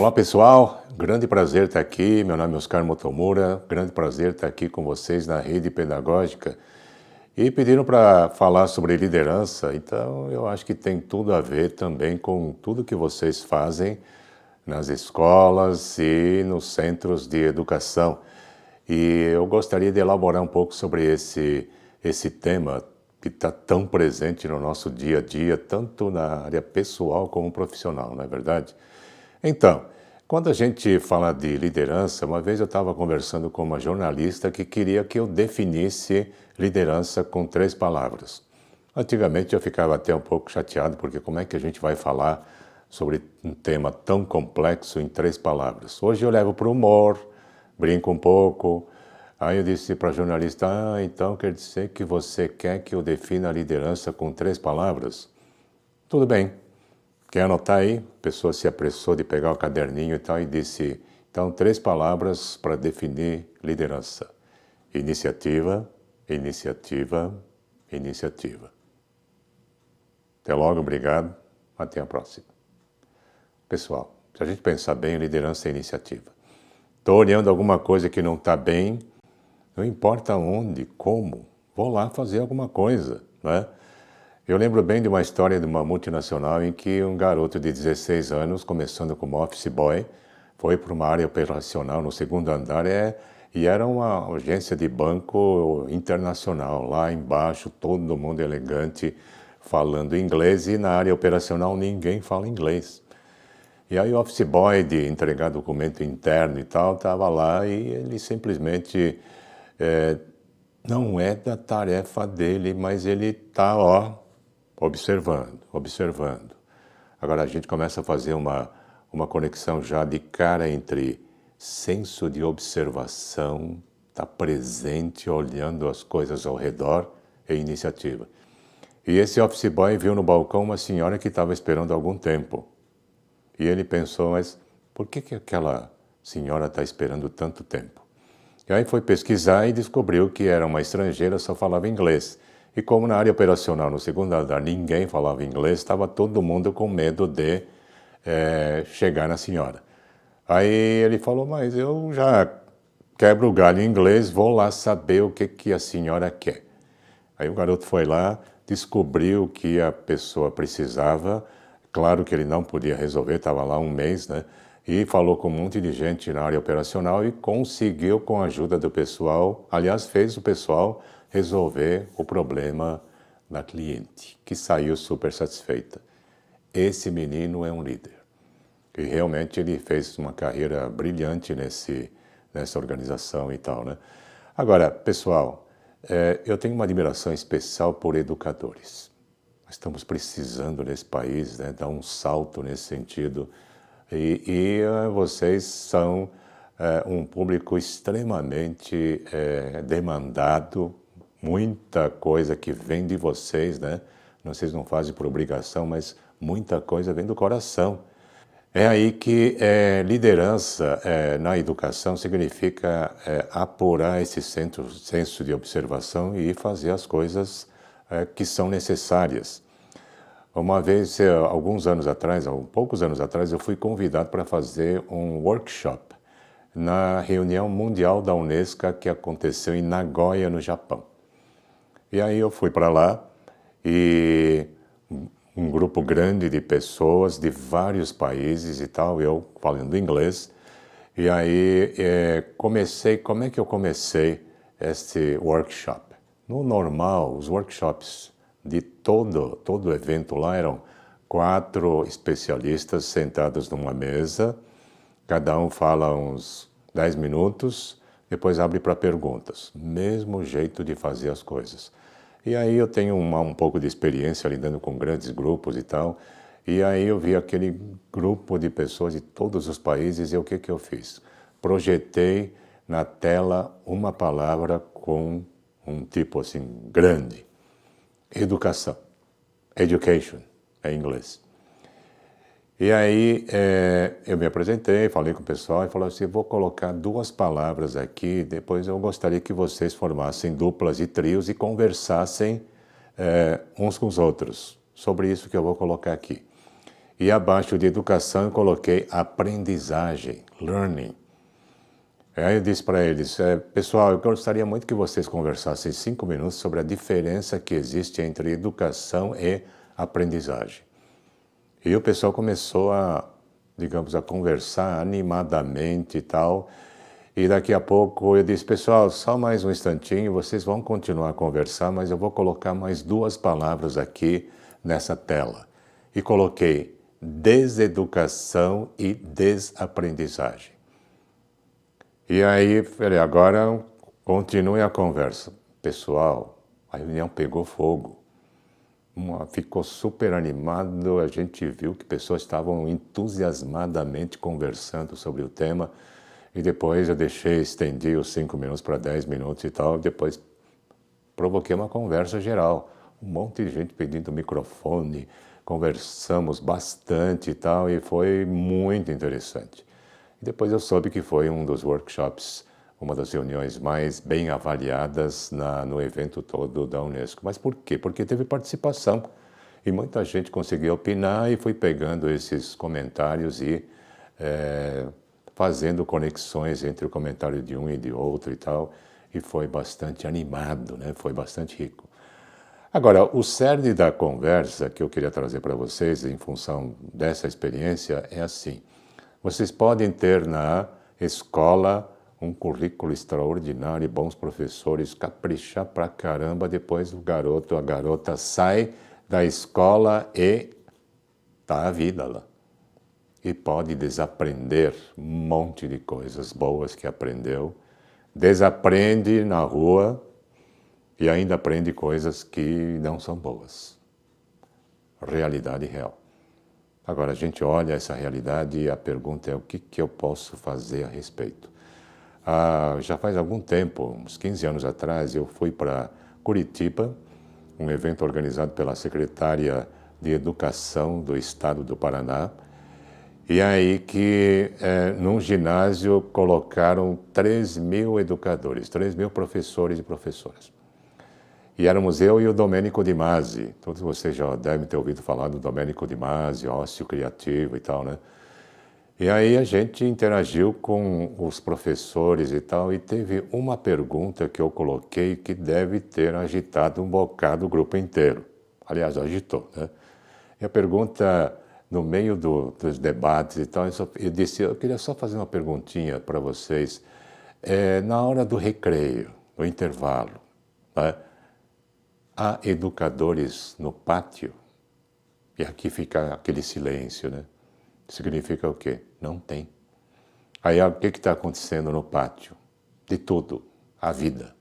Olá pessoal, grande prazer estar aqui, meu nome é Oscar Motomura, grande prazer estar aqui com vocês na Rede Pedagógica e pediram para falar sobre liderança, então eu acho que tem tudo a ver também com tudo que vocês fazem nas escolas e nos centros de educação. E eu gostaria de elaborar um pouco sobre esse tema que está tão presente no nosso dia a dia, tanto na área pessoal como profissional, não é verdade? Então, quando a gente fala de liderança, uma vez eu estava conversando com uma jornalista que queria que eu definisse liderança com 3 palavras. Antigamente eu ficava até um pouco chateado, porque como é que a gente vai falar sobre um tema tão complexo em 3 palavras? Hoje eu levo para o humor, brinco um pouco. Aí eu disse para a jornalista, então quer dizer que você quer que eu defina a liderança com 3 palavras? Tudo bem. Quer anotar aí? A pessoa se apressou de pegar o caderninho e tal e disse, então 3 palavras para definir liderança. Iniciativa, iniciativa, iniciativa. Até logo, obrigado. Até a próxima. Pessoal, se a gente pensar bem, liderança é iniciativa. Estou olhando alguma coisa que não está bem, não importa onde, como, vou lá fazer alguma coisa, não é? Eu lembro bem de uma história de uma multinacional em que um garoto de 16 anos, começando como office boy, foi para uma área operacional no 2º andar e era uma agência de banco internacional. Lá embaixo, todo mundo elegante, falando inglês, e na área operacional ninguém fala inglês. E aí o office boy de entregar documento interno e tal, estava lá e ele simplesmente não é da tarefa dele, mas ele está, observando. Agora a gente começa a fazer uma conexão já de cara entre senso de observação, estar presente, olhando as coisas ao redor e iniciativa. E esse office boy viu no balcão uma senhora que estava esperando algum tempo. E ele pensou, mas por que aquela senhora está esperando tanto tempo? E aí foi pesquisar e descobriu que era uma estrangeira, só falava inglês. E como na área operacional, no 2º andar, ninguém falava inglês, estava todo mundo com medo de chegar na senhora. Aí ele falou, mas eu já quebro o galho em inglês, vou lá saber o que a senhora quer. Aí o garoto foi lá, descobriu o que a pessoa precisava, claro que ele não podia resolver, estava lá um mês, né? E falou com um monte de gente na área operacional e conseguiu, com a ajuda do pessoal, aliás, fez o pessoal resolver o problema da cliente, que saiu super satisfeita. Esse menino é um líder. E realmente ele fez uma carreira brilhante nessa organização e tal, né? Agora, pessoal, eu tenho uma admiração especial por educadores. Nós estamos precisando nesse país, né, dar um salto nesse sentido. E vocês são um público extremamente demandado, muita coisa que vem de vocês, né? Vocês não fazem por obrigação, mas muita coisa vem do coração. É aí que liderança na educação significa apurar esse senso de observação e fazer as coisas que são necessárias. Uma vez, poucos anos atrás, eu fui convidado para fazer um workshop na reunião mundial da Unesco que aconteceu em Nagoya, no Japão. E aí eu fui para lá e um grupo grande de pessoas de vários países e tal, eu falando inglês. E aí como é que eu comecei este workshop? No normal, os workshops de todo evento lá eram 4 especialistas sentados numa mesa, cada um fala uns 10 minutos, depois abre para perguntas. Mesmo jeito de fazer as coisas. E aí eu tenho um pouco de experiência lidando com grandes grupos e tal, e aí eu vi aquele grupo de pessoas de todos os países e o que eu fiz? Projetei na tela uma palavra com um tipo assim grande. Educação. Education, em inglês. E aí eu me apresentei, falei com o pessoal e falei assim, vou colocar 2 palavras aqui, depois eu gostaria que vocês formassem duplas e trios e conversassem uns com os outros sobre isso que eu vou colocar aqui. E abaixo de educação eu coloquei aprendizagem, learning. Aí eu disse para eles, pessoal, eu gostaria muito que vocês conversassem 5 minutos sobre a diferença que existe entre educação e aprendizagem. E o pessoal começou a, digamos, a conversar animadamente e tal. E daqui a pouco eu disse, pessoal, só mais um instantinho, vocês vão continuar a conversar, mas eu vou colocar mais 2 palavras aqui nessa tela. E coloquei deseducação e desaprendizagem. E aí, falei, agora continue a conversa. Pessoal, a reunião pegou fogo. Ficou super animado, a gente viu que pessoas estavam entusiasmadamente conversando sobre o tema. E depois eu estendi os 5 minutos para 10 minutos e tal. Depois provoquei uma conversa geral. Um monte de gente pedindo microfone, conversamos bastante e tal, e foi muito interessante. E depois eu soube que foi um dos workshops, uma das reuniões mais bem avaliadas no evento todo da Unesco. Mas por quê? Porque teve participação e muita gente conseguiu opinar e fui pegando esses comentários e fazendo conexões entre o comentário de um e de outro e tal, e foi bastante animado, né? Foi bastante rico. Agora, o cerne da conversa que eu queria trazer para vocês, em função dessa experiência, é assim. Vocês podem ter na escola um currículo extraordinário, bons professores, caprichar pra caramba, depois o garoto, a garota sai da escola e tá a vida lá. E pode desaprender um monte de coisas boas que aprendeu, desaprende na rua e ainda aprende coisas que não são boas. Realidade real. Agora, a gente olha essa realidade e a pergunta é o que eu posso fazer a respeito? Já faz algum tempo, uns 15 anos atrás, eu fui para Curitiba, um evento organizado pela Secretaria de Educação do Estado do Paraná, e aí que num ginásio colocaram 3.000 educadores, 3.000 professores e professoras. E éramos eu e o Domênico Di Masi. Todos vocês já devem ter ouvido falar do Domênico Di Masi, ócio criativo e tal, né? E aí a gente interagiu com os professores e tal, e teve uma pergunta que eu coloquei que deve ter agitado um bocado o grupo inteiro. Aliás, agitou, né? E a pergunta, no meio dos debates e tal, eu disse, eu queria só fazer uma perguntinha para vocês. Na hora do recreio, no intervalo, né? Há educadores no pátio? E aqui fica aquele silêncio, né? Significa o quê? Não tem. Aí o que está acontecendo no pátio? De tudo, a vida.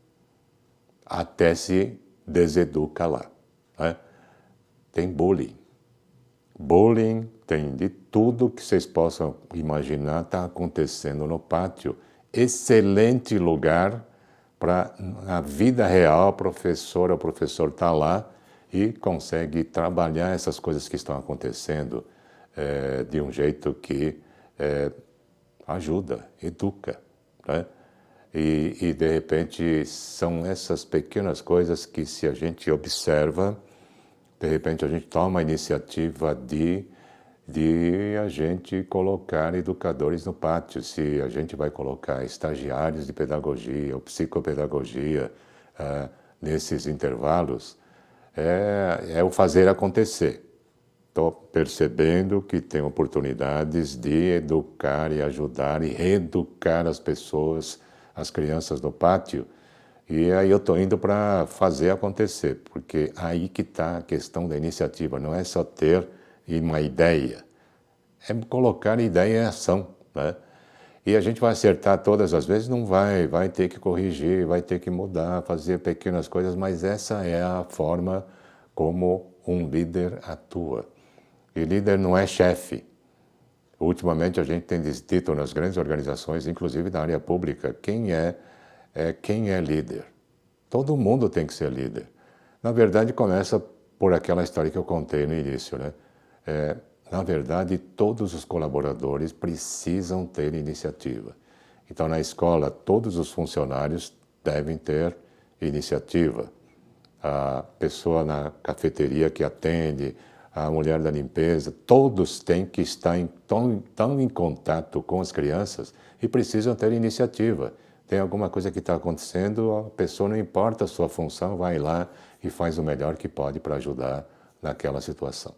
Até se deseduca lá, né? Tem bullying. Bullying tem de tudo que vocês possam imaginar está acontecendo no pátio. Excelente lugar para, na vida real, a professora ou o professor está lá e consegue trabalhar essas coisas que estão acontecendo de um jeito que ajuda, educa, né? E de repente são essas pequenas coisas que, se a gente observa, de repente a gente toma a iniciativa de a gente colocar educadores no pátio, se a gente vai colocar estagiários de pedagogia ou psicopedagogia nesses intervalos, é o fazer acontecer. Estou percebendo que tem oportunidades de educar e ajudar e reeducar as pessoas, as crianças no pátio, e aí eu estou indo para fazer acontecer, porque aí que está a questão da iniciativa, não é só ter uma ideia, é colocar ideia em ação, né? E a gente vai acertar todas as vezes? Não vai ter que corrigir, vai ter que mudar, fazer pequenas coisas, mas essa é a forma como um líder atua. E líder não é chefe. Ultimamente a gente tem dito nas grandes organizações, inclusive na área pública, quem é líder. Todo mundo tem que ser líder. Na verdade, começa por aquela história que eu contei no início, né? Na verdade, todos os colaboradores precisam ter iniciativa. Então, na escola, todos os funcionários devem ter iniciativa. A pessoa na cafeteria que atende, a mulher da limpeza, todos têm que estar tão em contato com as crianças e precisam ter iniciativa. Tem alguma coisa que está acontecendo, a pessoa, não importa a sua função, vai lá e faz o melhor que pode para ajudar naquela situação.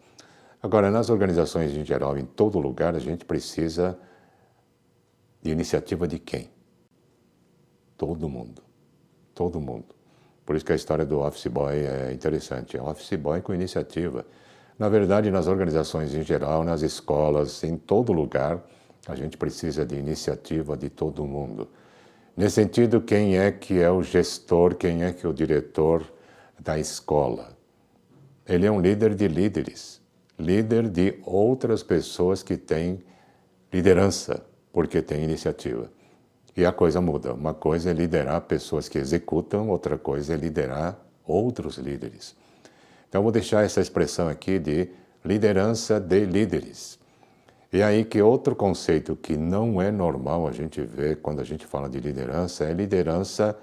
Agora, nas organizações em geral, em todo lugar, a gente precisa de iniciativa de quem? Todo mundo. Todo mundo. Por isso que a história do Office Boy é interessante. É Office Boy com iniciativa. Na verdade, nas organizações em geral, nas escolas, em todo lugar, a gente precisa de iniciativa de todo mundo. Nesse sentido, quem é que é o gestor, quem é que é o diretor da escola? Ele é um líder de líderes, líder de outras pessoas que têm liderança, porque tem iniciativa. E a coisa muda. Uma coisa é liderar pessoas que executam, outra coisa é liderar outros líderes. Então, vou deixar essa expressão aqui de liderança de líderes. E aí que outro conceito que não é normal a gente ver quando a gente fala de liderança é liderança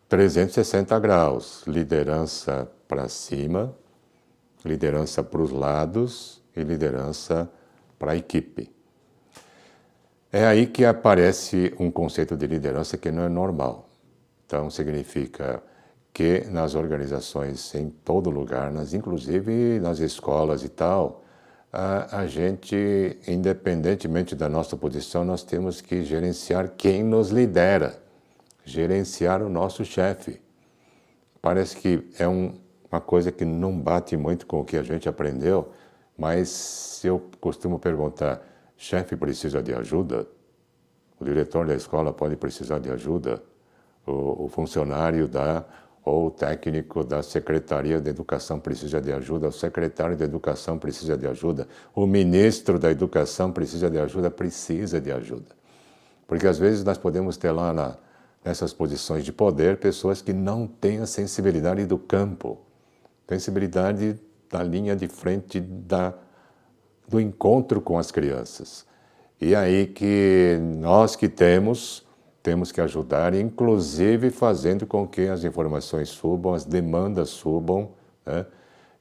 360 graus. Liderança para cima, liderança para os lados e liderança para a equipe. É aí que aparece um conceito de liderança que não é normal. Então, significa que nas organizações, em todo lugar, inclusive nas escolas e tal, a gente, independentemente da nossa posição, nós temos que gerenciar quem nos lidera, gerenciar o nosso chefe. Parece que é uma coisa que não bate muito com o que a gente aprendeu, mas eu costumo perguntar, chefe precisa de ajuda? O diretor da escola pode precisar de ajuda? O funcionário ou o técnico da Secretaria de Educação precisa de ajuda? O secretário de Educação precisa de ajuda? O ministro da Educação precisa de ajuda? Precisa de ajuda. Porque às vezes nós podemos ter lá nessas posições de poder pessoas que não têm a sensibilidade do campo, sensibilidade da linha de frente do encontro com as crianças. E aí que nós que temos que ajudar, inclusive fazendo com que as informações subam, as demandas subam, né?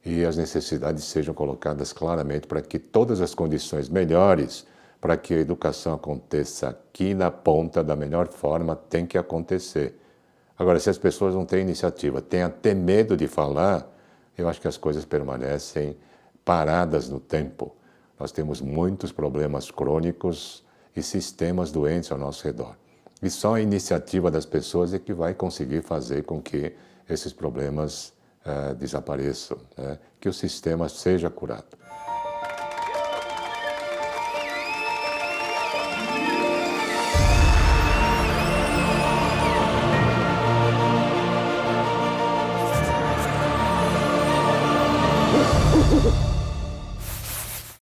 E as necessidades sejam colocadas claramente para que todas as condições melhores para que a educação aconteça aqui na ponta da melhor forma, tem que acontecer. Agora, se as pessoas não têm iniciativa, têm até medo de falar, eu acho que as coisas permanecem paradas no tempo. Nós temos muitos problemas crônicos e sistemas doentes ao nosso redor. E só a iniciativa das pessoas é que vai conseguir fazer com que esses problemas desapareçam, né? Que o sistema seja curado.